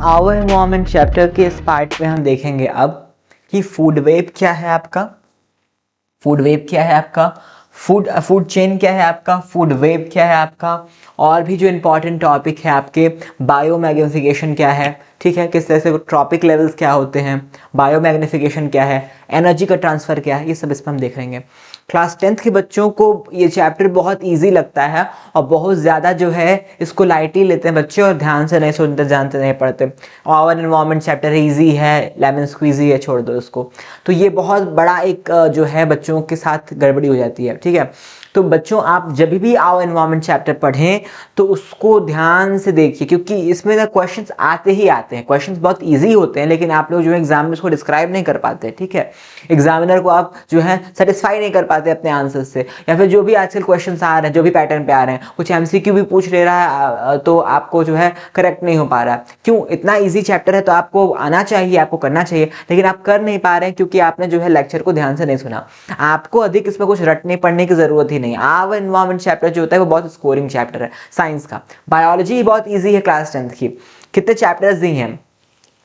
Our environment chapter के इस part में हम देखेंगे अब कि फूड वेब क्या है आपका, फूड वेब क्या है आपका, फूड चेन क्या है आपका, फूड वेब क्या है आपका, और भी जो इंपॉर्टेंट टॉपिक है आपके बायोमैग्निफिकेशन क्या है, ठीक है, किस तरह से ट्रॉपिक लेवल्स क्या होते हैं, बायोमैग्निफिकेशन क्या है, एनर्जी का ट्रांसफ़र क्या है, ये सब इस पर हम देख लेंगे। क्लास 10th के बच्चों को ये चैप्टर बहुत इजी लगता है और बहुत ज़्यादा जो है इसको लाइटली लेते हैं बच्चे और ध्यान से नहीं सुनते, जानते नहीं पढ़ते। और एनवायरनमेंट चैप्टर इजी है, लेमन स्क्वीजी है, छोड़ दो इसको। तो ये बहुत बड़ा एक जो है बच्चों के साथ गड़बड़ी हो जाती है, ठीक है। तो बच्चों आप जब भी आओ एनवायरनमेंट चैप्टर पढ़ें तो उसको ध्यान से देखिए, क्योंकि इसमें ना क्वेश्चंस आते ही आते हैं, क्वेश्चंस बहुत इजी होते हैं, लेकिन आप लोग जो है एग्जाम में उसको डिस्क्राइब नहीं कर पाते, ठीक है। एग्जामिनर को आप जो है सेटिस्फाई नहीं कर पाते अपने आंसर से, या फिर जो भी आजकल क्वेश्चंस आ रहे हैं, जो भी पैटर्न पे आ रहे हैं, कुछ एमसीक्यू भी पूछ ले रहा है तो आपको जो है करेक्ट नहीं हो पा रहा है। क्यों? इतना ईजी चैप्टर है तो आपको आना चाहिए, आपको करना चाहिए, लेकिन आप कर नहीं पा रहे हैं क्योंकि आपने जो है लेक्चर को ध्यान से नहीं सुना। आपको अधिक इसमें कुछ रटने पढ़ने की जरूरत ही नहीं। आवर एनवायरनमेंट चैप्टर जो होता है वो बहुत स्कोरिंग चैप्टर है साइंस का। बायोलॉजी बहुत ईजी है क्लास 10th की, कितने चैप्टर्स ही हैं,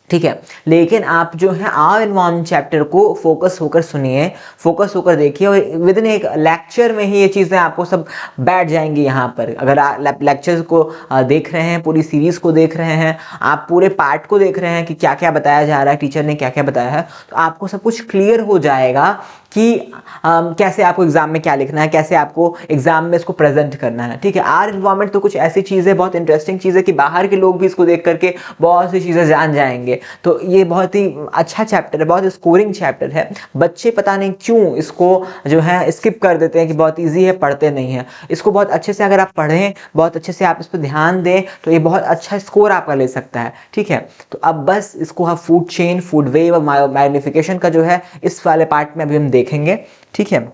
ठीक है। लेकिन आप जो है आवर एनवायरनमेंट चैप्टर को फोकस होकर सुनिए, फोकस होकर देखिए, और विद इन एक लेक्चर में ही ये चीज़ें आपको सब बैठ जाएंगी यहाँ पर। अगर आप लेक्चर्स को देख रहे हैं, पूरी सीरीज को देख रहे हैं, आप पूरे पार्ट को देख रहे हैं कि क्या क्या बताया जा रहा है, टीचर ने क्या क्या बताया है, तो आपको सब कुछ क्लियर हो जाएगा कि कैसे आपको एग्जाम में क्या लिखना है, कैसे आपको एग्जाम में इसको प्रेजेंट करना है, ठीक है। आर एनवायरनमेंट तो कुछ ऐसी चीज़ है, बहुत इंटरेस्टिंग चीज़ है कि बाहर के लोग भी इसको देख करके बहुत सी चीज़ें जान जाएंगे। तो ये बहुत ही अच्छा चैप्टर है, बहुत स्कोरिंग चैप्टर है। बच्चे पता नहीं क्यों इसको जो है स्किप कर देते हैं कि बहुत ईजी है, पढ़ते नहीं है। इसको बहुत अच्छे से अगर आप पढ़ें, बहुत अच्छे से आप इस पर ध्यान दें तो ये बहुत अच्छा स्कोर आपका ले सकता है, ठीक है। तो अब बस इसको हम फूड चेन, फूड वेव और मैग्निफिकेशन का जो है इस वाले पार्ट में अभी हम देखेंगे, ठीक है।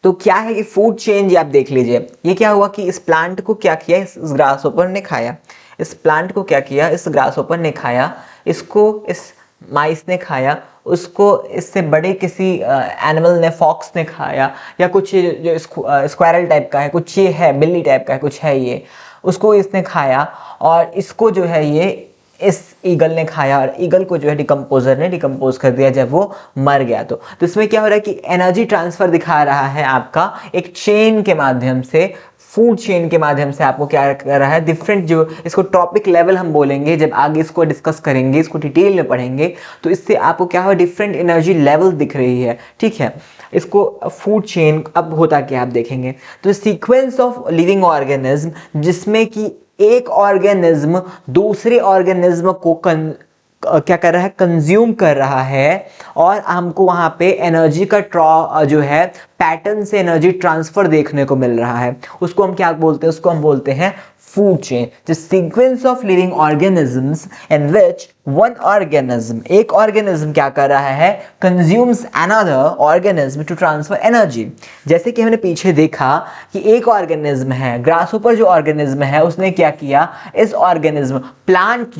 तो क्या है कि फूड चेन, आप देख लीजिए ये क्या हुआ कि इस प्लांट को क्या किया, इस ग्रासहोपर ने खाया, इस प्लांट को क्या किया, इस ग्रासहोपर ने खाया, इसको इस माइस ने खाया, उसको इससे बड़े किसी एनिमल ने, फॉक्स ने खाया, या कुछ जो स्क्वायरल टाइप का है, कुछ ये है बिल्ली टाइप का है, कुछ है ये, उसको इसने खाया, और इसको जो है ये इस ईगल ने खाया, और ईगल को जो है डिकम्पोजर ने डिकम्पोज कर दिया जब वो मर गया। तो इसमें क्या हो रहा है कि एनर्जी ट्रांसफर दिखा रहा है आपका एक चेन के माध्यम से, फूड चेन के माध्यम से आपको क्या कर रहा है, डिफरेंट जो इसको टॉपिक लेवल हम बोलेंगे जब आगे इसको डिस्कस करेंगे, इसको डिटेल में पढ़ेंगे, तो इससे आपको क्या हो, डिफरेंट एनर्जी लेवल दिख रही है, ठीक है। इसको फूड चेन अब होता क्या आप देखेंगे। तो सीक्वेंस ऑफ लिविंग ऑर्गेनिज्म जिसमें कि एक ऑर्गेनिज्म दूसरे ऑर्गेनिज्म को क्या कर रहा है, कंज्यूम कर रहा है, और हमको वहां पे एनर्जी का जो है पैटर्न से एनर्जी ट्रांसफर देखने को मिल रहा है, उसको हम क्या बोलते हैं, उसको हम बोलते हैं food chain. The sequence of living organisms in which one organism, एक ऑर्गेनिज्म क्या कर रहा है, consumes another organism to transfer energy. जैसे कि हमने पीछे देखा कि एक ऑर्गेनिज्म है, ग्रासहोपर जो ऑर्गेनिज्म है उसने क्या किया, इस ऑर्गेनिज्म प्लांट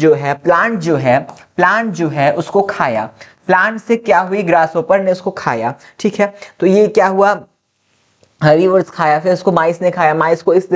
जो है उसको खाया, प्लांट से क्या हुई, ग्रासहोपर ने उसको खाया, ठीक है। तो ये क्या हुआ, हर्बीवोर्स खाया, फिर उसको माइस ने खाया, माइस को इस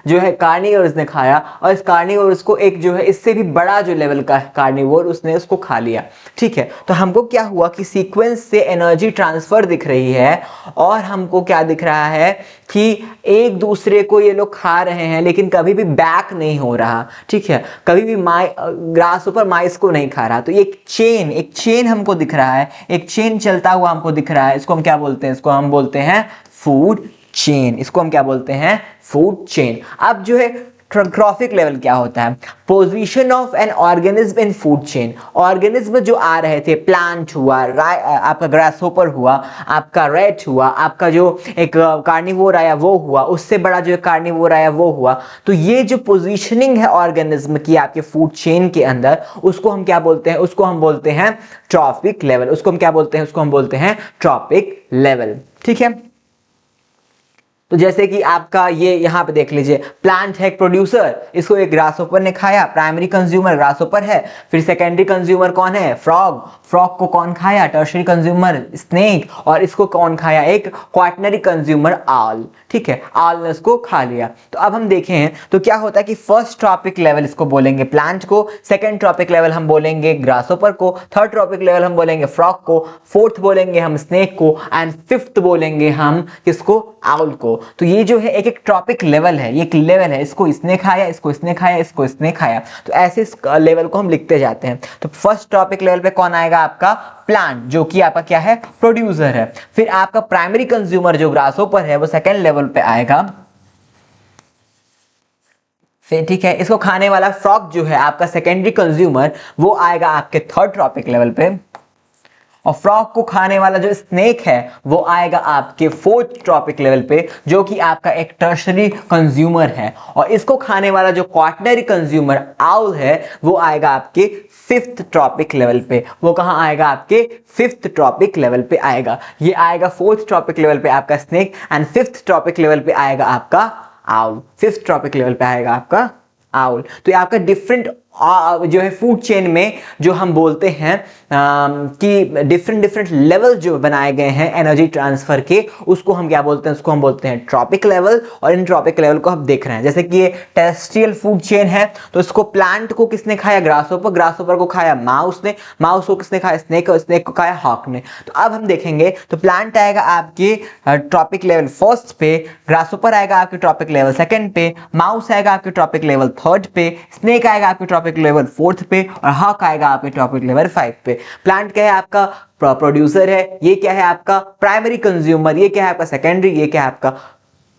जो है कार्निवोर्स ने खाया, और इस कार्निवोर्स को एक जो है इससे भी बड़ा जो लेवल का कार्निवोर उसने उसको खा लिया, ठीक है। तो हमको क्या हुआ कि सीक्वेंस से एनर्जी ट्रांसफर दिख रही है, और हमको क्या दिख रहा है कि एक दूसरे को ये लोग खा रहे हैं लेकिन कभी भी बैक नहीं हो रहा, ठीक है, कभी भी ग्रासहोपर माइस को नहीं खा रहा। तो ये एक चेन हमको दिख रहा है, एक चेन चलता हुआ हमको दिख रहा है, इसको हम क्या बोलते हैं, इसको हम बोलते हैं फूड चेन, इसको हम क्या बोलते हैं, फूड चेन। अब जो है ट्रॉफिक लेवल क्या होता है, position of an organism in food chain. Organism जो आ रहे थे, प्लांट हुआ, आपका ग्रासहोपर हुआ, आपका रैट हुआ, आपका जो एक कार्निवोर आया वो हुआ, उससे बड़ा जो कार्निवोर आया वो हुआ। तो ये जो पोजीशनिंग है ऑर्गेनिज्म की आपके फूड चेन के अंदर, उसको हम क्या बोलते हैं, उसको हम बोलते हैं ट्रॉफिक लेवल। उसको हम क्या बोलते हैं, उसको हम बोलते हैं ट्रॉपिक लेवल, ठीक है। तो जैसे कि आपका ये यहाँ पे देख लीजिए, प्लांट है एक प्रोड्यूसर, इसको एक ग्रासहोपर ने खाया, प्राइमरी कंज्यूमर ग्रासहोपर है। फिर सेकेंडरी कंज्यूमर कौन है? फ्रॉग, फ्रॉग को कौन खाया? टर्शरी कंज्यूमर स्नेक, और इसको कौन खाया? एक क्वाटनरी कंज्यूमर आल। ठीक है, आल ने उसको खा लिया। तो अब हम देखें तो क्या होता है कि फर्स्ट ट्रॉपिक लेवल इसको बोलेंगे प्लांट को, सेकेंड ट्रॉपिक लेवल हम बोलेंगे ग्रासहोपर को, थर्ड ट्रॉपिक लेवल हम बोलेंगे फ्रॉग को, फोर्थ बोलेंगे हम स्नेक को, एंड फिफ्थ बोलेंगे हम किसको? आउल को। तो ये जो है एक एक ट्रॉपिक लेवल है, ये एक लेवल है, इसको इसने खाया, इसको इसने खाया, इसको इसने खाया। तो ऐसे इस लेवल को हम लिखते जाते हैं। तो फर्स्ट ट्रॉपिक लेवल पे कौन आएगा? आपका प्लांट, जो कि आपका क्या है? प्रोड्यूसर है। फिर आपका प्राइमरी कंज्यूमर जो ग्रासहोपर है वो सेकेंड लेवल पे आएगा। फिर ठीक है, इसको खाने वाला फ्रॉग जो है आपका सेकेंडरी कंज्यूमर, वो आएगा आपके थर्ड ट्रॉपिक लेवल पे। और फ्रॉग को खाने वाला जो स्नेक है वो आएगा आपके फोर्थ ट्रॉपिक लेवल पे, जो कि आपका एक टर्शरी कंज्यूमर है। और इसको खाने वाला जो क्वाटनरी कंज्यूमर आउल है वो आएगा आपके फिफ्थ ट्रॉपिक लेवल पे। वो कहां आएगा? आपके फिफ्थ ट्रॉपिक लेवल पे आएगा। ये आएगा फोर्थ ट्रॉपिक लेवल पे आपका snake, and fifth trophic level पे आएगा आपका आउल। फिफ्थ ट्रॉपिक लेवल पे आएगा आपका आउल। तो ये आपका डिफरेंट जो है फूड चेन में जो हम बोलते हैं कि डिफरेंट डिफरेंट लेवल जो बनाए गए हैं एनर्जी ट्रांसफर के, उसको हम क्या बोलते हैं? उसको हम बोलते हैं ट्रॉपिक लेवल। और इन ट्रॉपिक लेवल को हम देख रहे हैं, जैसे कि ये टेरेस्ट्रियल फूड चेन है, तो इसको प्लांट को किसने खाया? ग्रासहोपर, ग्रासहोपर को खाया माउस ने, माउस को किसने खाया? स्नेक, और स्नेक को खाया हॉक ने। तो अब हम देखेंगे तो प्लांट आएगा आपके ट्रॉपिक लेवल फर्स्ट पे, ग्रासहोपर आएगा आपके ट्रॉपिक लेवल सेकंड पे, माउस आएगा आपके ट्रॉपिक लेवल थर्ड पे, स्नेक आएगा आपके ट्रॉपिक लेवल फोर्थ पे, और हॉक आएगा आपके टॉपिक लेवल 5 पे। प्लांट क्या है? आपका प्रोड्यूसर है, ये क्या है? आपका प्राइमरी कंज्यूमर, ये क्या है? आपका सेकेंडरी, ये क्या है? आपका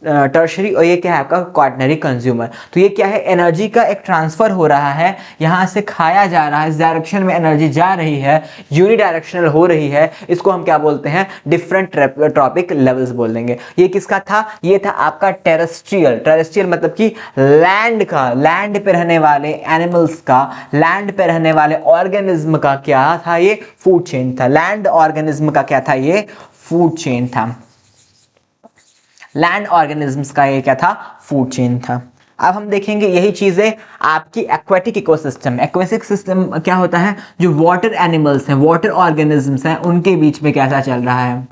टर्शरी, और ये क्या है? आपका क्वाटनरी कंज्यूमर। तो ये क्या है? एनर्जी का एक ट्रांसफर हो रहा है, यहां से खाया जा रहा है, इस डायरेक्शन में एनर्जी जा रही है, यूनिडायरेक्शनल हो रही है। इसको हम क्या बोलते हैं? डिफरेंट ट्रॉपिक लेवल्स बोल देंगे। ये किसका था? ये था आपका टेरेस्ट्रियल। टेरेस्ट्रियल मतलब कि लैंड का, लैंड पे रहने वाले एनिमल्स का, लैंड पे रहने वाले ऑर्गेनिज्म का क्या था? ये फूड चेन था। लैंड ऑर्गेनिज्म का क्या था? ये फूड चेन था। लैंड ऑर्गेनिजम्स का ये क्या था? फूड चेन था। अब हम देखेंगे यही चीजें आपकी एक्वेटिक इकोसिस्टम। एक्वेटिक सिस्टम क्या होता है? जो वाटर एनिमल्स हैं, वाटर ऑर्गेनिजम्स हैं, उनके बीच में कैसा चल रहा है।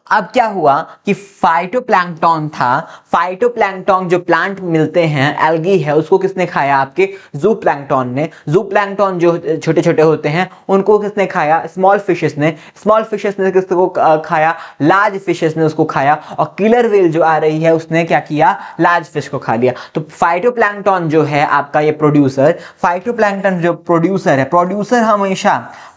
अब क्या हुआ कि फाइटोप्लैंक्टन था, फाइटोप्लैंक्टन जो प्लांट मिलते हैं, एल्गी है, उसको किसने खाया? आपके जूप्लैंक्टन ने। जूप्लैंक्टन जो छोटे छोटे होते हैं उनको किसने खाया? स्मॉल फिशेस ने। स्मॉल फिशेस ने किसको खाया? लार्ज फिशेस ने उसको खाया। और किलर व्हेल जो आ रही है उसने क्या किया? लार्ज फिश को खा लिया। तो फाइटोप्लैंक्टन जो है आपका ये प्रोड्यूसर, फाइटोप्लैंक्टन जो प्रोड्यूसर है,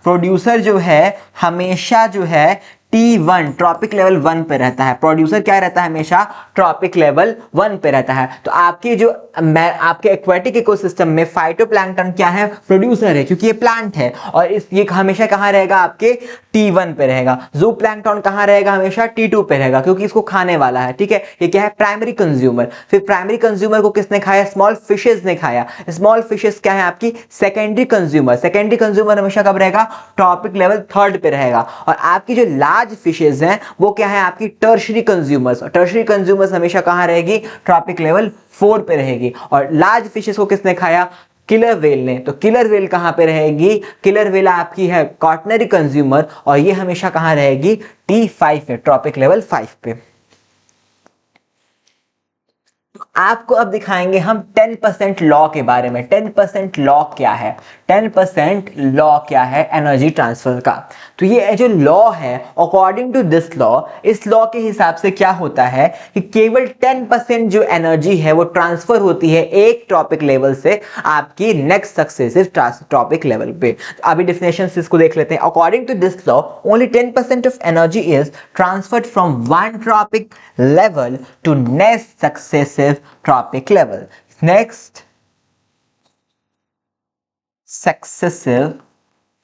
प्रोड्यूसर जो है हमेशा जो है T1 ट्रॉपिक लेवल 1 पे रहता है। प्रोड्यूसर क्या रहता है? हमेशा ट्रॉपिक लेवल 1 पे रहता है। तो आपकी जो आपके एक्वेटिक इकोसिस्टम में फाइटोप्लैंक्टन क्या है? प्रोड्यूसर है, क्योंकि ये प्लांट है। और ये हमेशा कहां रहेगा? आपके T1 पे रहेगा। जूप्लैंक्टन कहां रहेगा? हमेशा T2 पे रहेगा, क्योंकि इसको खाने वाला है। ठीक है, ये क्या है? Primary consumer. फिर प्राइमरी कंज्यूमर को किसने खाया? स्मॉल फिशेस ने खाया। स्मॉल फिशेस क्या है? आपकी सेकेंडरी कंज्यूमर। सेकेंडरी कंज्यूमर हमेशा कब रहेगा? टॉपिक लेवल 3 पे रहेगा। और आपकी जो लार्ज फिशेस हैं वो क्या है? आपकी टर्शरी कंज्यूमर्स। टर्शरी कंज्यूमर्स हमेशा कहां रहेगी? ट्रॉपिक लेवल 4 पे रहेगी। और लार्ज फिशेस को किसने खाया? किलर वेल ने। तो किलर वेल कहां पे रहेगी? किलर वेल आपकी है क्वाटनरी कंज्यूमर, और ये हमेशा कहां रहेगी? T5 पे, ट्रॉपिक लेवल 5 पे। आपको अब दिखाएंगे हम 10% लॉ के बारे में। 10% लॉ क्या है? 10% लॉ क्या है एनर्जी ट्रांसफर का? तो ये जो लॉ है, अकॉर्डिंग टू दिस लॉ, इस लॉ के हिसाब से क्या होता है कि केवल 10% जो एनर्जी है वो ट्रांसफर होती है एक टॉपिक लेवल से आपकी नेक्स्ट सक्सेसिव टॉपिक लेवल पे। तो अभी डेफिनेशन इसको देख लेते हैं। According to this law, only 10% of energy is transferred from one tropic level to next successive tropic level. Next, successive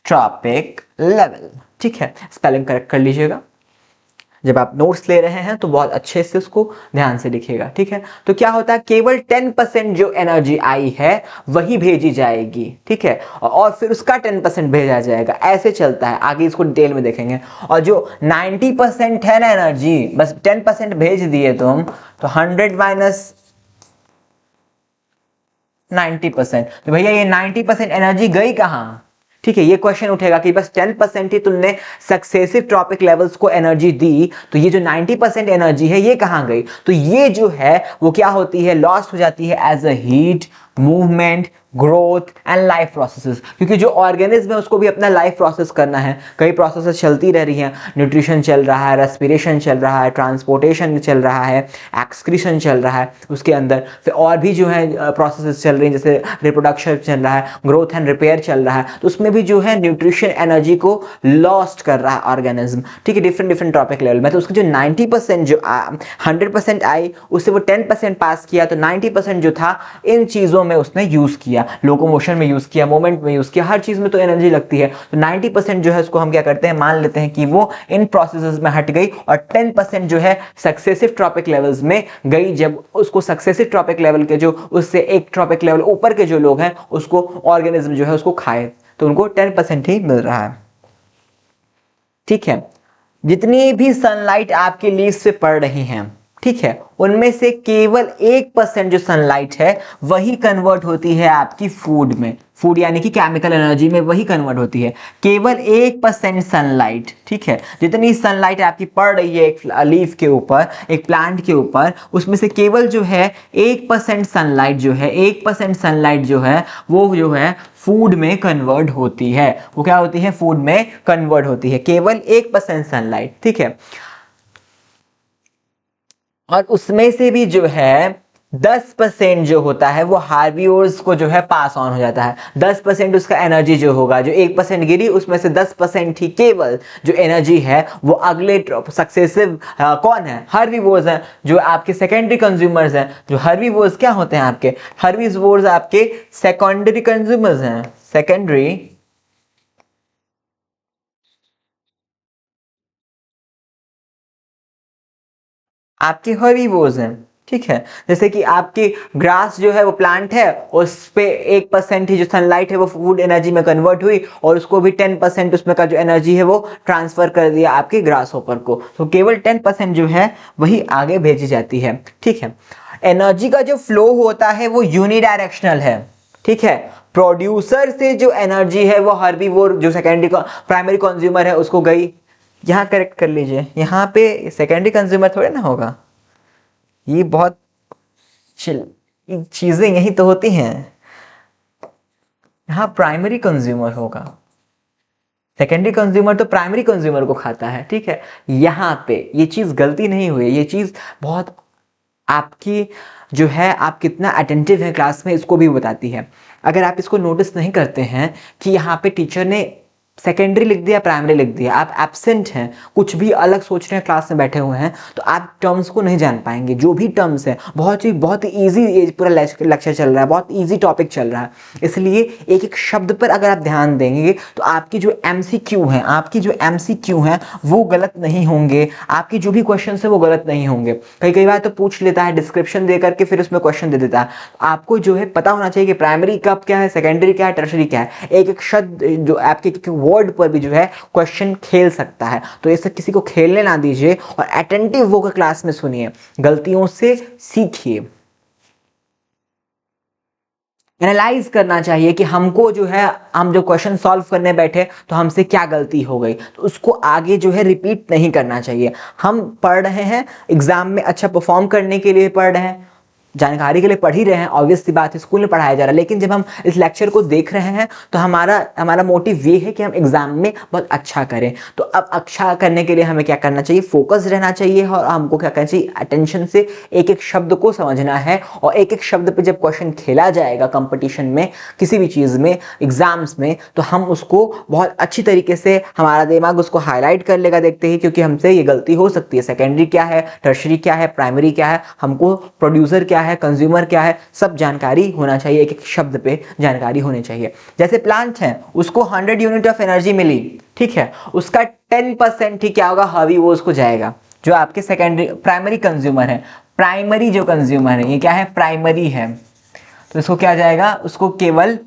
tropic level. ठीक है, स्पेलिंग करेक्ट कर लीजिएगा। जब आप नोट्स ले रहे हैं तो बहुत अच्छे से उसको ध्यान से लिखिएगा, ठीक है। तो क्या होता है, केवल 10% जो एनर्जी आई है वही भेजी जाएगी, ठीक है, और फिर उसका 10% भेजा जाएगा, ऐसे चलता है। आगे इसको डिटेल में देखेंगे। और जो 90% है ना एनर्जी, बस 10% भेज दिए तुम, तो 100 माइनस 90%, तो भैया ये 90% एनर्जी गई कहाँ, ठीक है। ये क्वेश्चन उठेगा कि बस 10% ही तुमने सक्सेसिव ट्रॉपिक लेवल्स को एनर्जी दी, तो ये जो 90% एनर्जी है ये कहाँ गई, तो ये जो है वो क्या होती है, लॉस्ट हो जाती है as a heat, movement, growth and life processes. क्योंकि जो ऑर्गेनिज्म है उसको भी अपना लाइफ प्रोसेस करना है, कई प्रोसेसेस चलती रह रही हैं, न्यूट्रिशन चल रहा है, रेस्पिरेशन चल रहा है, ट्रांसपोर्टेशन चल रहा है, एक्सक्रीशन चल रहा है उसके अंदर, फिर और भी जो है प्रोसेसेस चल रही हैं, जैसे रिप्रोडक्शन चल रहा है, ग्रोथ एंड रिपेयर चल रहा है, तो उसमें भी जो है न्यूट्रिशन एनर्जी को लॉस्ट कर रहा है ऑर्गेनिज्म, ठीक है, डिफरेंट डिफरेंट ट्रॉपिक लेवल में। तो उसकी जो 90% जो 100% आई, उससे वो 10% पास किया, तो 90% जो था इन चीज़ों में उसने यूज़ किया, लोकोमोशन में यूज़ किया, मूवमेंट में यूज़ किया, हर चीज़ में तो एनर्जी लगती है। तो 90% जो है उसको हम क्या करते हैं, मान लेते हैं कि वो इन प्रोसेसेस में हट गई, और 10% जो है सक्सेसिव ट्रॉपिक लेवल्स में गई। जब उसको सक्सेसिव ट्रॉपिक लेवल के जो उससे एक ट्रॉपिक लेवल ऊपर के जो लोग हैं उसको ऑर्गेनिज्म जो है उसको खाए, तो उनको 10% ही मिल रहा है, ठीक है। जितनी भी सनलाइट आपके लीव्स पे पड़ रही हैं, ठीक है, उनमें से केवल 1% जो सनलाइट है वही कन्वर्ट होती है आपकी फूड में, फूड यानी कि केमिकल एनर्जी में वही कन्वर्ट होती है, केवल 1% सनलाइट, ठीक है। जितनी सनलाइट आपकी पड़ रही है एक लीफ के ऊपर, एक प्लांट के ऊपर, उसमें से केवल जो है 1% सनलाइट जो है, 1% सनलाइट जो है वो जो है फूड में कन्वर्ट होती है। वो क्या होती है, फूड में कन्वर्ट होती है, केवल 1% सनलाइट, ठीक है। और उसमें से भी जो है 10% जो होता है वो हार्बिवोर्स को जो है पास ऑन हो जाता है। 10% उसका एनर्जी जो होगा, जो 1% गिरी उसमें से 10% ही केवल जो एनर्जी है वो अगले सक्सेसिव कौन है, हार्बिवोर्स हैं, जो आपके सेकेंडरी कंज्यूमर्स हैं। जो हार्बिवोर्स क्या होते हैं, आपके हार्बिवोर्स आपके सेकेंडरी कंज्यूमर्स हैं, सेकेंडरी आपके हर्बीवोर्स हैं, ठीक है। जैसे कि आपकी ग्रास जो है वो प्लांट है, उस पे 1% ही जो सनलाइट है वो फूड एनर्जी में कन्वर्ट हुई, और उसको भी 10% उसमें का जो एनर्जी है वो ट्रांसफर कर दिया आपके ग्रास होपर को, तो केवल 10% जो है वही आगे भेजी जाती है, ठीक है। एनर्जी का जो फ्लो होता है वो यूनिडायरेक्शनल है, ठीक है। प्रोड्यूसर से जो एनर्जी है वो हर्बीवोर जो सेकेंडरी प्राइमरी कंज्यूमर है उसको गई। यहाँ करेक्ट कर लीजिए, यहाँ पे सेकेंडरी कंज्यूमर थोड़े ना होगा, ये बहुत चीजें यही तो होती हैं, यहाँ प्राइमरी कंज्यूमर होगा, सेकेंडरी कंज्यूमर तो प्राइमरी कंज्यूमर को खाता है, ठीक है। यहाँ पे ये चीज गलती नहीं हुई, ये चीज बहुत आपकी जो है, आप कितना अटेंटिव है क्लास में इसको भी बताती है। अगर आप इसको नोटिस नहीं करते हैं कि यहाँ पे टीचर ने सेकेंडरी लिख दिया, प्राइमरी लिख दिया, आप एब्सेंट हैं, कुछ भी अलग सोच रहे हैं, क्लास में बैठे हुए हैं, तो आप टर्म्स को नहीं जान पाएंगे। जो भी टर्म्स है बहुत ही ईजी, पूरा लेक्चर चल रहा है, बहुत ईजी टॉपिक चल रहा है, इसलिए एक एक शब्द पर अगर आप ध्यान देंगे तो आपकी जो MCQ है, आपकी जो MCQ है वो गलत नहीं होंगे, आपकी जो भी क्वेश्चन है वो गलत नहीं होंगे। कई बार तो पूछ लेता है डिस्क्रिप्शन दे करके फिर उसमें क्वेश्चन दे देता है। आपको जो है पता होना चाहिए कि प्राइमरी कब क्या है, सेकेंडरी क्या है, टर्शरी क्या है। एक एक शब्द जो आपके वर्ड पर भी जो है क्वेश्चन खेल सकता है, तो ऐसा किसी को खेलने ना दीजिए और अटेंटिव होकर क्लास में सुनिए, गलतियों से सीखिए। एनालाइज करना चाहिए कि हमको जो है, हम जो क्वेश्चन सॉल्व करने बैठे तो हमसे क्या गलती हो गई, तो उसको आगे जो है रिपीट नहीं करना चाहिए। हम पढ़ रहे हैं एग्जाम में अच्छा परफॉर्म करने के लिए पढ़ रहे हैं, जानकारी के लिए पढ़ ही रहे हैं, ऑब्वियस सी बात है, स्कूल में पढ़ाया जा रहा है, लेकिन जब हम इस लेक्चर को देख रहे हैं तो हमारा मोटिव ये है कि हम एग्जाम में बहुत अच्छा करें। तो अब अच्छा करने के लिए हमें क्या करना चाहिए, फोकस रहना चाहिए, और हमको क्या करना चाहिए, अटेंशन से एक एक शब्द को समझना है, और एक एक शब्द पे जब क्वेश्चन खेला जाएगा कंपटीशन में, किसी भी चीज़ में, एग्जाम्स में, तो हम उसको बहुत अच्छी तरीके से, हमारा दिमाग उसको हाईलाइट कर लेगा देखते ही, क्योंकि हमसे ये गलती हो सकती है। सेकेंडरी क्या है, टर्शरी क्या है, प्राइमरी क्या है, हमको प्रोड्यूसर क्या है, कंज्यूमर क्या है, सब जानकारी होना चाहिए, एक एक शब्द पे जानकारी होनी चाहिए। जैसे प्लांट है, उसको 100 यूनिट ऑफ एनर्जी मिली, ठीक है, उसका 10% ही क्या होगा, हर्बीवोर्स को जाएगा, जो आपके सेकेंडरी प्राइमरी कंज्यूमर है, प्राइमरी जो कंज्यूमर है ये क्या है, प्राइमरी है, तो इसको क्या जाएगा, उसको केवल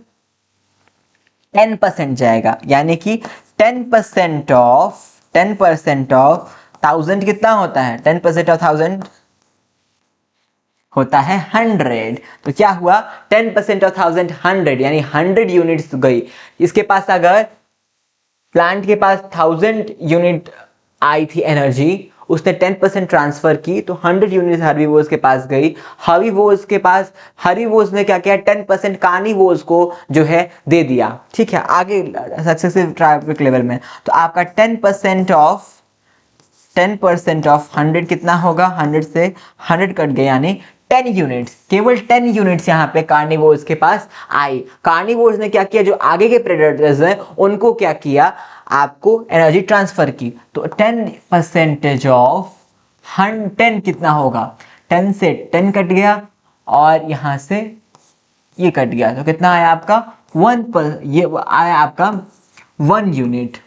10% जाएगा, यानी कि 10% ऑफ 1000 कितना होता है, 10% ऑफ 1000 होता है 100। तो क्या हुआ, 10% ऑफ 1000 100, यानी 100 यूनिट्स गई। इसके पास अगर प्लांट के पास 1000 यूनिट आई थी एनर्जी, उसने 10% ट्रांसफर की तो 100 यूनिट हर्बीवोर्स के पास गई। हर्बीवोर्स के पास हर्बीवोर्स ने क्या किया, 10% कार्निवोर्स को जो है दे दिया। ठीक है, आगे सक्सेसिव ट्रैफिक लेवल में तो आपका 10% ऑफ 100 कितना होगा, 100 से 100 कट गया, यानी 10 यूनिट्स, केवल 10 यूनिट्स यहाँ पे कार्निवोर्स के पास आई। कार्निवोर्स ने क्या किया, जो आगे के प्रेडेटर्स हैं उनको क्या किया, आपको एनर्जी ट्रांसफर की। तो 10% ऑफ 10 कितना होगा, 10 से 10 कट गया और यहां से ये कट गया, तो कितना आया आपका 1 ये आया आपका 1 यूनिट।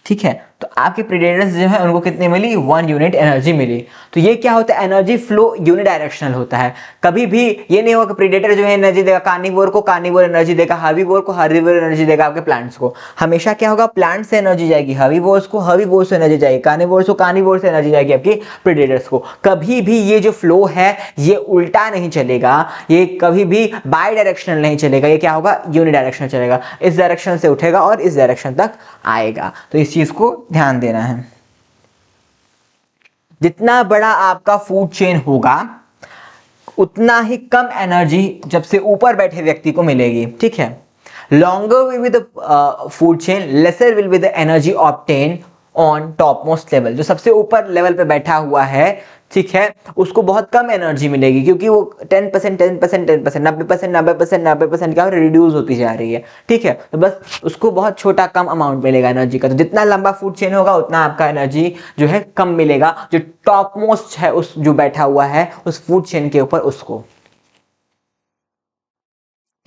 ठीक है, तो आपके प्रेडेटर्स जो है उनको कितनी मिली, 1 यूनिट एनर्जी मिली। तो ये क्या होता है, एनर्जी फ्लो यूनिडायरेक्शनल होता है। कभी भी ये नहीं होगा कि प्रेडेटर जो है एनर्जी देगा कार्निवोर को, कार्निवोर एनर्जी देगा हर्बीवोर को, हर्बीवोर एनर्जी देगा आपके प्लांट्स को। हमेशा क्या होगा, प्लांट से एनर्जी जाएगी हर्बीवोर्स को, हर्बीवोर से एनर्जी जाएगी कार्निवोर्स को, कार्निवोर से एनर्जी जाएगी आपके प्रेडेटर्स को। कभी भी ये जो फ्लो है ये उल्टा नहीं चलेगा, ये कभी भी बाई डायरेक्शनल नहीं चलेगा, ये क्या होगा, यूनिडायरेक्शनल चलेगा। इस डायरेक्शन से उठेगा और इस डायरेक्शन तक आएगा। तो इस चीज को ध्यान देना है। जितना बड़ा आपका फूड चेन होगा उतना ही कम एनर्जी जब से ऊपर बैठे व्यक्ति को मिलेगी। ठीक है, longer will be the food chain, laser will be the energy obtain on top most level. जो सबसे ऊपर लेवल पे बैठा हुआ है, ठीक है, उसको बहुत कम एनर्जी मिलेगी, क्योंकि वो 10% 10% 10% 90% 90% 90% क्या रिड्यूस होती जा रही है। ठीक है, तो बस उसको बहुत छोटा कम अमाउंट मिलेगा एनर्जी का। तो जितना लंबा फूड चेन होगा उतना आपका एनर्जी जो है कम मिलेगा, जो टॉप मोस्ट है उस जो बैठा हुआ है उस फूड चेन के ऊपर उसको।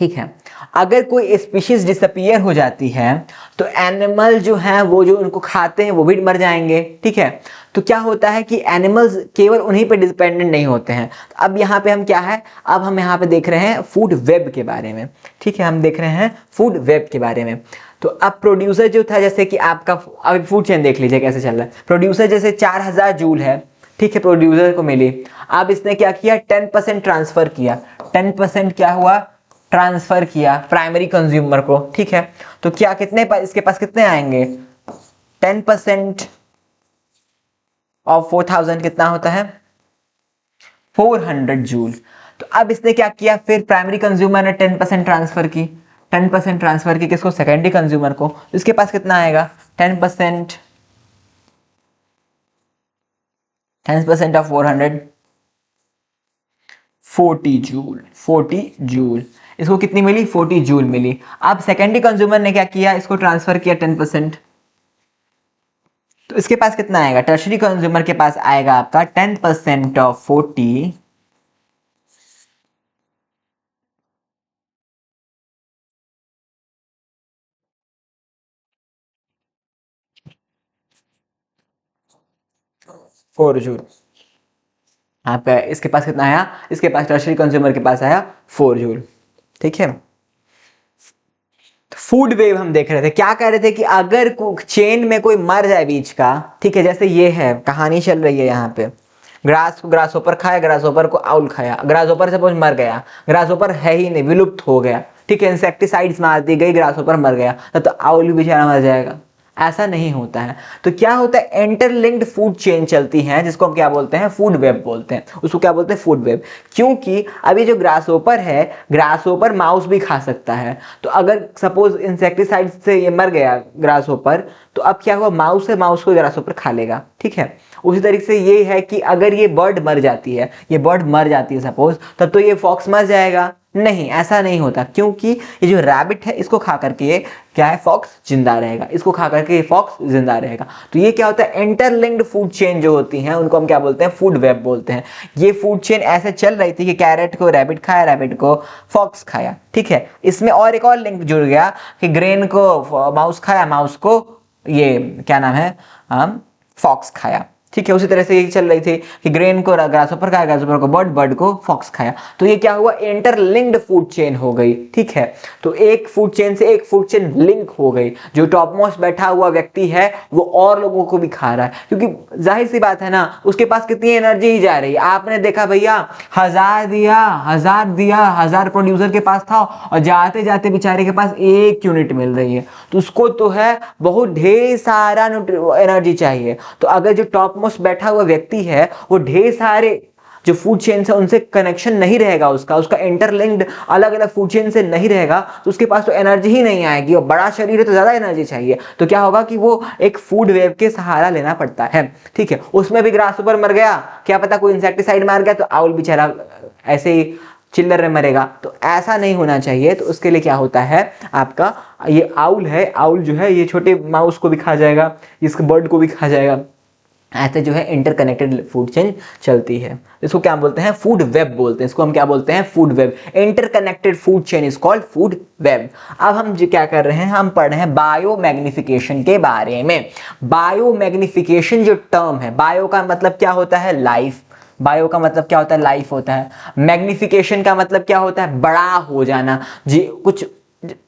ठीक है, अगर कोई स्पीशीज डिसअपियर हो जाती है तो एनिमल जो है वो जो उनको खाते हैं वो भी मर जाएंगे। ठीक है, तो क्या होता है कि एनिमल्स केवल उन्हीं पे डिपेंडेंट नहीं होते हैं। तो अब यहाँ पे हम क्या है, अब हम यहाँ पे देख रहे हैं फूड वेब के बारे में। ठीक है, हम देख रहे हैं फूड वेब के बारे में। तो अब प्रोड्यूसर जो था, जैसे कि आपका अब फूड चेन देख लीजिए कैसे चल रहा है। प्रोड्यूसर जैसे 4000 जूल है, ठीक है, प्रोड्यूसर को मिली। अब इसने क्या किया, 10% ट्रांसफर किया, 10% क्या हुआ, ट्रांसफर किया प्राइमरी कंज्यूमर को। ठीक है, तो क्या कितने इसके पास कितने आएंगे, 10% ऑफ 4000 कितना होता है, 400 जूल। तो अब इसने क्या किया, फिर प्राइमरी कंज्यूमर ने 10% ट्रांसफर की, 10% ट्रांसफर की किसको, सेकेंडरी कंज्यूमर को। इसके पास कितना आएगा, 10% ऑफ 400 40 जूल, 40 जूल। इसको कितनी मिली, 40 जूल मिली। अब सेकेंडरी कंज्यूमर ने क्या किया, इसको ट्रांसफर किया 10%, तो इसके पास कितना आएगा, टर्शरी कंज्यूमर के पास आएगा आपका 10% ऑफ 40 4 जूल। आपका इसके पास कितना आया, इसके पास टर्शरी कंज्यूमर के पास आया 4 जूल। ठीक है, फूड वेव हम देख रहे थे, क्या कह रहे थे कि अगर चेन में कोई मर जाए बीच का, ठीक है, जैसे ये है कहानी चल रही है यहाँ पे, ग्रास को ग्रास ऊपर खाया, ग्रास ऊपर को आउल खाया, ग्रास ऊपर सपोज मर गया, ग्रास ऊपर है ही नहीं, विलुप्त हो गया। ठीक है, इंसेक्टिसाइड्स मार दी गई, ग्रास ऊपर मर गया, तो आउल भी बेचारा मर जाएगा। ऐसा नहीं होता है। तो क्या होता है, इंटरलिंक्ड फूड चेन चलती है, जिसको हम क्या बोलते हैं, फूड वेब बोलते हैं। उसको क्या बोलते हैं, फूड वेब। क्योंकि अभी जो ग्रास ओपर है, ग्रास ओपर माउस भी खा सकता है। तो अगर सपोज इंसेक्टिसाइड से ये मर गया ग्रास ओपर, तो अब क्या हुआ, माउस है, माउस को ग्रास ओपर खा लेगा। ठीक है, उसी तरीके से ये है कि अगर ये बर्ड मर जाती है, ये बर्ड मर जाती है सपोज, तब तो ये फॉक्स मर जाएगा। नहीं, ऐसा नहीं होता, क्योंकि ये जो रैबिट है इसको खा करके क्या है, फॉक्स जिंदा रहेगा, इसको खा करके ये फॉक्स जिंदा रहेगा। तो ये क्या होता है, इंटरलिंक्ड फूड चेन जो होती हैं उनको हम क्या बोलते हैं, फूड वेब बोलते हैं। ये फूड चेन ऐसे चल रही थी कि कैरेट को रैबिट खाया, रैबिट को फॉक्स खाया। ठीक है, इसमें और एक और लिंक जुड़ गया कि ग्रेन को माउस खाया, माउस को ये क्या नाम है, फॉक्स खाया। ठीक है, उसी तरह से ये चल रही थी कि ग्रेन को ग्रासहोपर खाया, ग्रासहोपर को बर्ड, बर्ड को फॉक्स खाया। तो ये क्या हुआ, इंटरलिंक्ड फूड चेन हो गई। ठीक है, तो एक फूड चेन से एक फूड चेन लिंक हो गई। जो टॉप मोस्ट बैठा हुआ व्यक्ति है वो और लोगों को भी खा रहा है, क्योंकि जाहिर सी बात है ना, उसके पास कितनी एनर्जी ही जा रही है। आपने देखा भैया, 1000 दिया, 1000 प्रोड्यूसर के पास था और जाते जाते बेचारे के पास 1 यूनिट मिल रही है, तो उसको तो है बहुत ढेर सारा एनर्जी चाहिए। तो अगर जो टॉप मोस्ट बैठा हुआ व्यक्ति है वो ढेर सारे जो फूड चेन है उनसे कनेक्शन नहीं रहेगा, उसका इंटरलिंक्ड अलग अलग फूड चेन से नहीं रहेगा, तो उसके पास तो एनर्जी ही नहीं आएगी। और बड़ा शरीर है तो ज्यादा एनर्जी चाहिए, तो क्या होगा कि वो एक फूड वेव के सहारा लेना पड़ता है। ठीक है, उसमें भी ग्रासहोपर मर गया, क्या पता कोई इंसेक्टिसाइड मार गया तो आउल बेचारा ऐसे ही चिल्लर में मरेगा। तो ऐसा नहीं होना चाहिए। तो उसके लिए क्या होता है, आपका ये आउल है, आउल जो है ये छोटे माउस को भी खा जाएगा, इसके बर्ड को भी खा जाएगा। ऐसे जो है इंटरकनेक्टेड फूड चेन चलती है। इसको क्या बोलते हैं, फूड वेब बोलते हैं। इसको हम क्या बोलते हैं, food web. Interconnected food chain is called food web. अब हम जो क्या कर रहे हैं, हम पढ़ रहे हैं बायो मैग्निफिकेशन के बारे में। बायो मैग्निफिकेशन जो टर्म है, बायो का मतलब क्या होता है, लाइफ। बायो का मतलब क्या होता है, लाइफ होता है। मैग्निफिकेशन का मतलब क्या होता है, बड़ा हो जाना। जी, कुछ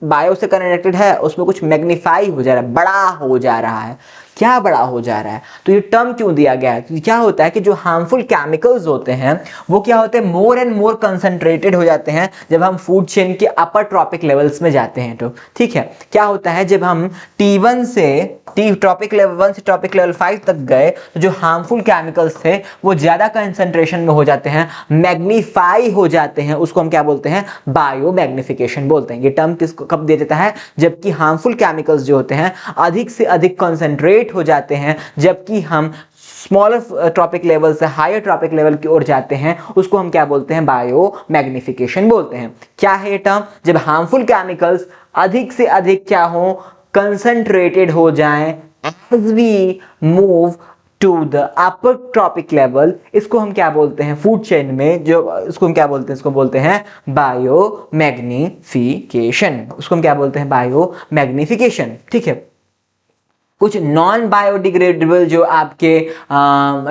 बायो से कनेक्टेड है, उसमें कुछ मैग्नीफाई हो जा रहा है, बड़ा हो जा रहा है। क्या बड़ा हो जा रहा है, तो ये टर्म क्यों दिया गया है, क्योंकि क्या होता है कि जो हार्मफुल केमिकल्स होते हैं वो क्या होते हैं, मोर एंड मोर कंसंट्रेटेड हो जाते हैं जब हम फूड चेन के अपर ट्रॉपिक लेवल्स में जाते हैं। तो ठीक है, क्या होता है, जब हम T1 से ट्रॉपिक लेवल 1 से ट्रॉपिक लेवल 5 तक गए तो जो हार्मफुल केमिकल्स थे वो ज्यादा कंसंट्रेशन में हो जाते हैं, मैग्नीफाई हो जाते हैं। उसको हम क्या बोलते हैं, बायो मैग्निफिकेशन बोलते हैं। ये टर्म किसको कब दिया जाता है, जबकि हार्मफुल केमिकल्स जो होते हैं अधिक से अधिक कंसंट्रेट हो जाते हैं, जबकि हम स्मॉलर ट्रॉपिक लेवल से हायर ट्रॉपिक लेवल की ओर जाते हैं, उसको हम क्या बोलते हैं, बायो मैग्निफिकेशन बोलते हैं। क्या है ये टर्म, जब हार्मफुल केमिकल्स अधिक से अधिक क्या हो, कंसंट्रेटेड हो जाएं as we move to the upper tropic level। इसको हम क्या बोलते हैं फूड चेन में, जो इसको हम क्या बोलते हैं, इसको बोलते हैं बायो मैग्निफिकेशन। उसको हम क्या बोलते हैं, बायो मैग्निफिकेशन। ठीक है, कुछ नॉन बायोडिग्रेडेबल जो आपके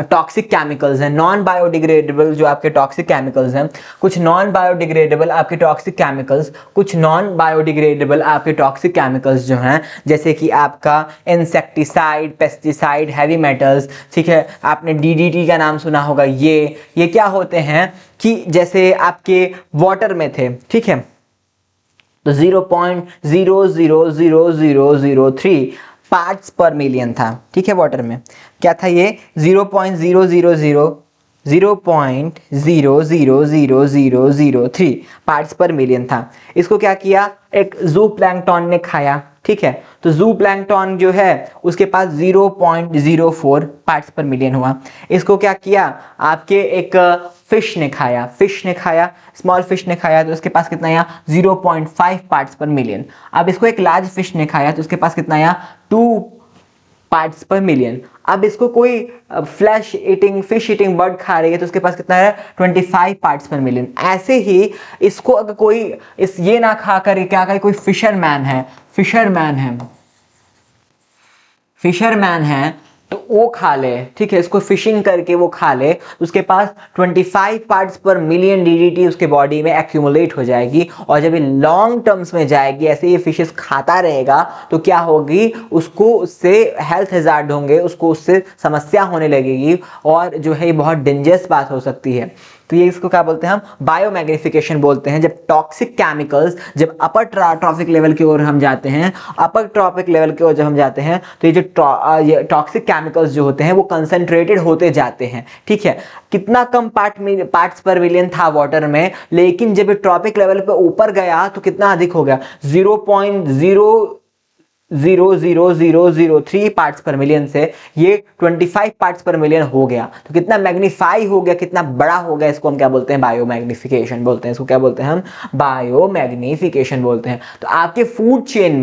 टॉक्सिक केमिकल्स हैं, नॉन बायोडिग्रेडेबल जो आपके टॉक्सिक केमिकल्स हैं, कुछ नॉन बायोडिग्रेडेबल आपके टॉक्सिक केमिकल्स, कुछ नॉन बायोडिग्रेडेबल आपके टॉक्सिक केमिकल्स जो हैं, जैसे कि आपका इंसेक्टिसाइड, पेस्टिसाइड, हैवी मेटल्स। ठीक है, आपने DDT का नाम सुना होगा। ये क्या होते हैं कि जैसे आपके वाटर में थे, ठीक है, तो 0.000003 पार्ट्स पर मिलियन था। ठीक है, वाटर में क्या था, ये 0.000003 पार्ट्स पर मिलियन था। इसको क्या किया, एक जू प्लैंकटन ने खाया। ठीक है, तो जू प्लैंकटन जो है उसके पास 0.04 पार्ट्स पर मिलियन हुआ। इसको क्या किया, आपके एक फिश ने खाया, स्मॉल फिश ने खाया, तो उसके पास कितना आया, 0.5 पार्ट्स पर मिलियन। अब इसको एक लार्ज फिश ने खाया तो उसके पास कितना आया, 2 पार्ट्स पर मिलियन। अब इसको कोई फिश ईटिंग बर्ड खा रही है तो उसके पास कितना है, 25 पार्ट्स पर मिलियन। ऐसे ही इसको अगर कोई ये ना खा कर क्या करे, कोई फिशरमैन है तो वो खा ले। ठीक है, इसको फिशिंग करके वो खा ले तो उसके पास 25 पार्ट्स पर मिलियन DDT उसके बॉडी में एक्यूमुलेट हो जाएगी। और जब ये लॉन्ग टर्म्स में जाएगी, ऐसे ये फिशेस खाता रहेगा तो क्या होगी, उसको उससे हेल्थ हैजार्ड होंगे, उसको उससे समस्या होने लगेगी और जो है ये बहुत डेंजरस बात हो सकती है। तो ये इसको क्या बोलते हैं, हम बायो मैग्निफिकेशन बोलते हैं। जब टॉक्सिक केमिकल्स जब अपर ट्रॉपिक लेवल की ओर हम जाते हैं, तो ये जो टॉक्सिक केमिकल्स जो होते हैं वो कंसंट्रेटेड होते जाते हैं। ठीक है, कितना कम पार्ट्स पर मिलियन था वाटर में, लेकिन जब ट्रॉपिक लेवल पे ऊपर गया तो कितना अधिक हो गया, 0.00003 पार्ट्स पर मिलियन से ये 25 पार्ट्स पर मिलियन हो गया। तो कितना मैग्नीफाई हो गया, कितना बड़ा हो गया, इसको हम क्या बोलते हैं, बायो मैग्निफिकेशन बोलते हैं। इसको क्या बोलते हैं, हम बायो मैग्निफिकेशन बोलते हैं। तो आपके फूड चेन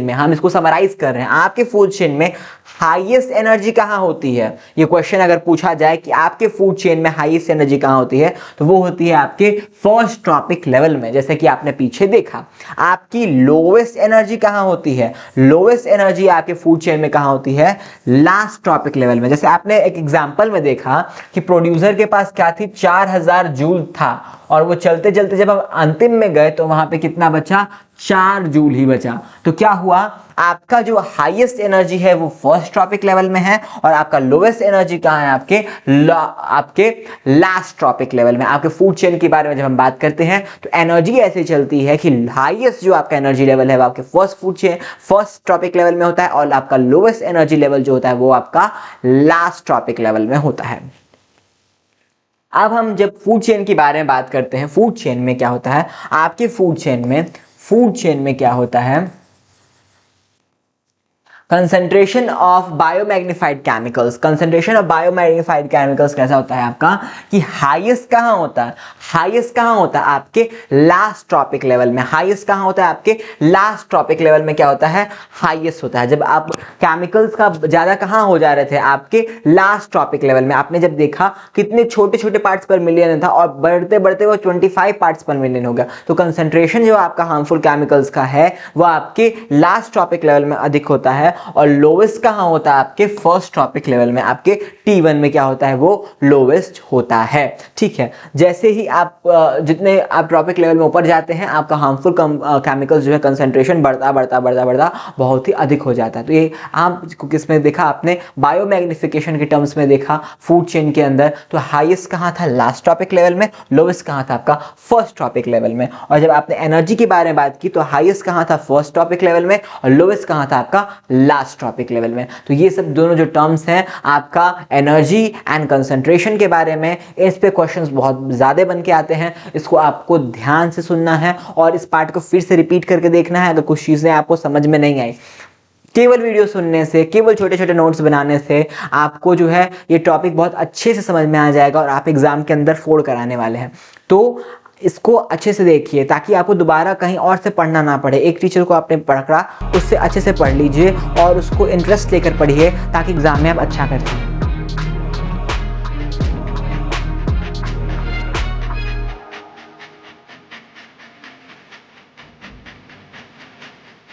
में हम इसको समराइज कर रहे हैं, आपके फूड चेन में हाईएस्ट एनर्जी कहां होती है। ये क्वेश्चन अगर पूछा जाए कि आपके फूड चेन में हाईएस्ट एनर्जी कहां होती है, तो वो होती है आपके फर्स्ट ट्रॉपिक लेवल में। जैसे कि आपने पीछे देखा, आपकी लोवेस्ट एनर्जी कहां होती है? लोवेस्ट एनर्जी आपके फूड चेन में कहाँ होती है? लास्ट ट्रॉपिक लेवल में। जैसे आपने एक एग्जांपल में देखा कि प्रोड्यूसर के पास क्या थी, 4000 जूल था, और वो चलते चलते जब हम अंतिम में गए तो वहां पे कितना बचा? 4 जूल ही बचा। तो क्या हुआ, आपका जो हाईएस्ट एनर्जी है वो फर्स्ट ट्रॉपिक लेवल में है, और आपका लोवेस्ट एनर्जी कहाँ है? आपके लास्ट ट्रॉपिक लेवल में। आपके फूड चेन के बारे में जब हम बात करते हैं तो एनर्जी ऐसे चलती है कि हाईएस्ट जो आपका एनर्जी लेवल है वो आपके फर्स्ट ट्रॉपिक लेवल में होता है, और आपका लोवेस्ट एनर्जी लेवल जो होता है वो आपका लास्ट ट्रॉपिक लेवल में होता है। अब हम जब फूड चेन के बारे में बात करते हैं, फूड चेन में क्या होता है? आपके फूड चेन में क्या होता है? Concentration of biomagnified chemicals. Concentration of biomagnified chemicals कैसा होता है आपका, कि हाईएस्ट कहाँ होता है? हाईएस्ट कहाँ होता है? आपके लास्ट ट्रॉपिक लेवल में। हाईएस्ट कहाँ होता है? आपके लास्ट ट्रॉपिक लेवल में क्या होता है? हाईएस्ट होता है। जब आप केमिकल्स का ज्यादा कहाँ हो जा रहे थे? आपके लास्ट ट्रॉपिक लेवल में। आपने जब देखा कितने छोटे छोटे पार्ट्स पर मिलियन था, और बढ़ते बढ़ते वो 25 पार्ट्स पर मिलियन हो गया। तो कंसंट्रेशन जो आपका हार्मफुल केमिकल्स का है वो आपके लास्ट ट्रॉपिक लेवल में अधिक होता है, और लोवेस्ट कहाँ होता है? आपके फर्स्ट ट्रॉपिक लेवल में। आपके T1 में क्या होता है? वो लोवेस्ट होता है। ठीक है, जैसे ही आप जितने आप ट्रॉपिक लेवल में ऊपर जाते हैं, आपका हार्मफुल केमिकल्स जो है कंसंट्रेशन बढ़ता बहुत ही अधिक हो जाता है। तो ये आप किसमें देखा आपने? बायोमैग्निफिकेशन के टर्म्स में देखा फूड चेन के अंदर। तो हाईएस्ट कहाँ था? लास्ट ट्रॉपिक लेवल में। लोवेस्ट कहाँ था? आपका फर्स्ट ट्रॉपिक लेवल में। और जब आपने एनर्जी के बारे में बात की तो हाईएस्ट कहाँ था? फर्स्ट ट्रॉपिक लेवल में, और लोवेस्ट कहाँ था? आपका लास्ट ट्रॉपिक लेवल में। तो ये सब दोनों जो टर्म्स हैं आपका एनर्जी एंड कंसंट्रेशन के बारे में, इस पे क्वेश्चंस बहुत ज्यादा बन के आते हैं। इसको आपको ध्यान से सुनना है और इस पार्ट को फिर से रिपीट करके देखना है अगर कुछ चीजें आपको समझ में नहीं आई। केवल वीडियो सुनने से, केवल छोटे छोटे नोट्स बनाने से आपको जो है ये टॉपिक बहुत अच्छे से समझ में आ जाएगा, और आप एग्जाम के अंदर फोड़ कराने वाले हैं। तो इसको अच्छे से देखिए ताकि आपको दोबारा कहीं और से पढ़ना ना पड़े। एक टीचर को आपने पकड़ा, उससे अच्छे से पढ़ लीजिए और उसको इंटरेस्ट लेकर पढ़िए ताकि एग्जाम में आप अच्छा कर सकें।